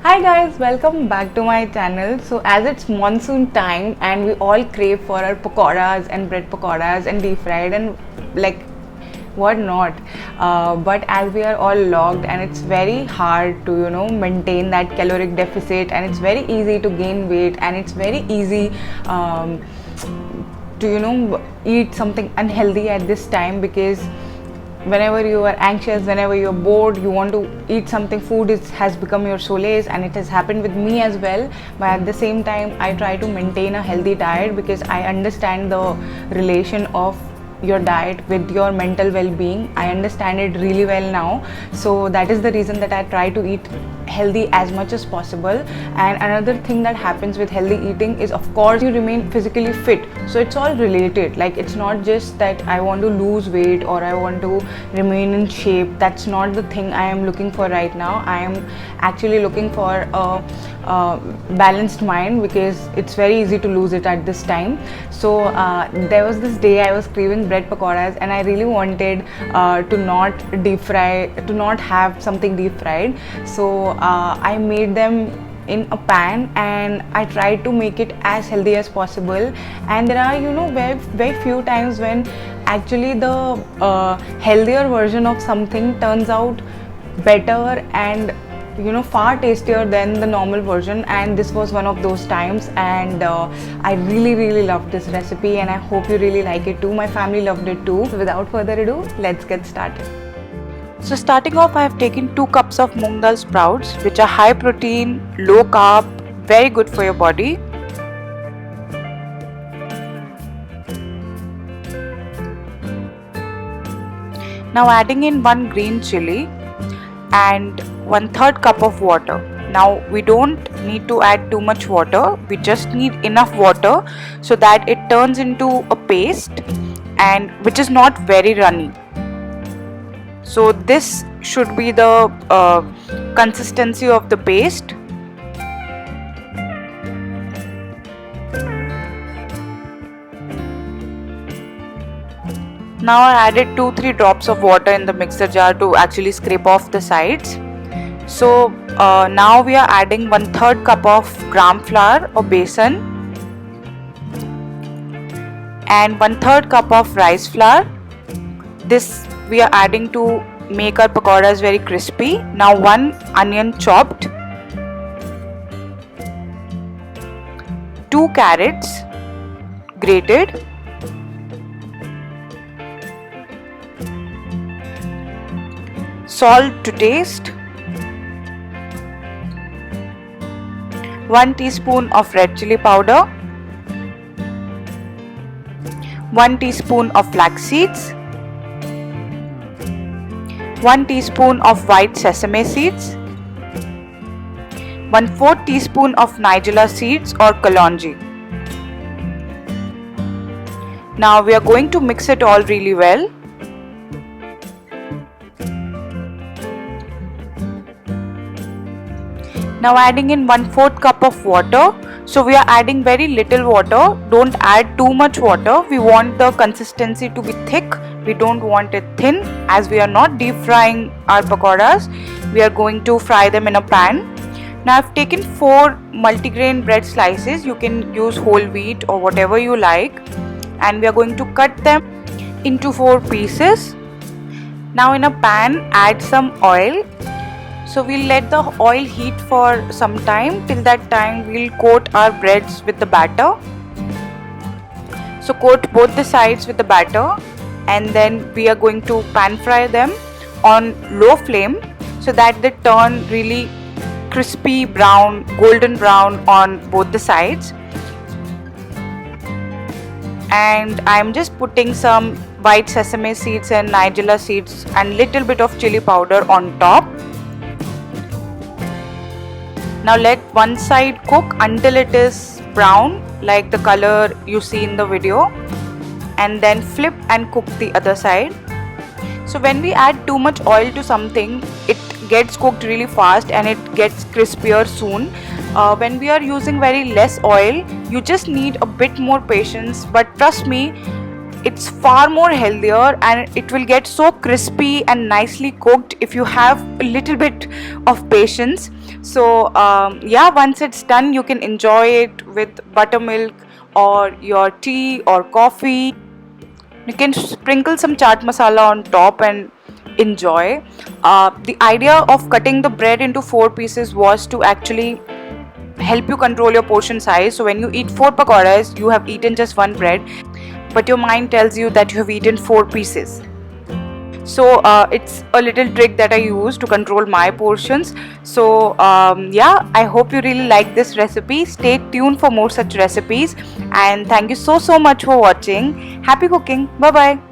Hi guys, welcome back to my channel. So as it's monsoon time and we all crave for our pakoras and bread pakoras and deep fried and like what not, but as we are all logged and it's very hard to maintain that caloric deficit, and it's very easy to gain weight, and it's very easy to eat something unhealthy at this time, because whenever you are anxious, whenever you're bored, you want to eat something. Has become your solace, and it has happened with me as well. But at the same time, I try to maintain a healthy diet because I understand the relation of your diet with your mental well-being. I understand it really well now, so that is the reason that I try to eat healthy as much as possible. And another thing that happens with healthy eating is, of course, you remain physically fit. So it's all related. Like, it's not just that I want to lose weight or I want to remain in shape. That's not the thing I am looking for right now. I am actually looking for a balanced mind, because it's very easy to lose it at this time. So there was this day I was craving bread pakoras, and I really wanted to not have something deep fried. So I made them in a pan, and I tried to make it as healthy as possible. And there are very few times when actually the healthier version of something turns out better and far tastier than the normal version, and this was one of those times. And I really loved this recipe, and I hope you really like it too. My family loved it too. So without further ado, let's get started. So starting off, I have taken 2 cups of moong dal sprouts, which are high protein, low carb, very good for your body. Now adding in 1 green chili and 1/3 cup of water. Now we don't need to add too much water, we just need enough water so that it turns into a paste, and which is not very runny. So this should be the consistency of the paste. Now I added 2-3 drops of water in the mixer jar to actually scrape off the sides. So now we are adding 1/3 cup of gram flour or besan and 1/3 cup of rice flour. This we are adding to make our pakoras very crispy. Now 1 onion chopped, 2 carrots grated, salt to taste, 1 teaspoon of red chili powder, 1 teaspoon of flax seeds, 1 teaspoon of white sesame seeds, 1/4 teaspoon of nigella seeds or kalonji. Now we are going to mix it all really well. Now adding in 1/4 cup of water. So we are adding very little water. Don't add too much water. We want the consistency to be thick. We don't want it thin, as we are not deep frying our pakoras. We are going to fry them in a pan. Now I've taken 4 multigrain bread slices. You can use whole wheat or whatever you like. And we are going to cut them into 4 pieces. Now in a pan, add some oil. So we'll let the oil heat for some time. Till that time, we'll coat our breads with the batter. So coat both the sides with the batter, and then we are going to pan fry them on low flame so that they turn really crispy brown, golden brown on both the sides. And I'm just putting some white sesame seeds and nigella seeds and little bit of chili powder on top. Now let one side cook until it is brown, like the color you see in the video, and then flip and cook the other side. So when we add too much oil to something, it gets cooked really fast and it gets crispier soon. When we are using very less oil, you just need a bit more patience, but trust me, it's far more healthier, and it will get so crispy and nicely cooked if you have a little bit of patience. So yeah, once it's done, you can enjoy it with buttermilk or your tea or coffee. You can sprinkle some chaat masala on top and enjoy. The idea of cutting the bread into 4 pieces was to actually help you control your portion size. So when you eat 4 pakoras, you have eaten just one bread, but your mind tells you that you have eaten 4 pieces. So it's a little trick that I use to control my portions. So yeah, I hope you really like this recipe. Stay tuned for more such recipes, and thank you so much for watching. Happy cooking. Bye bye.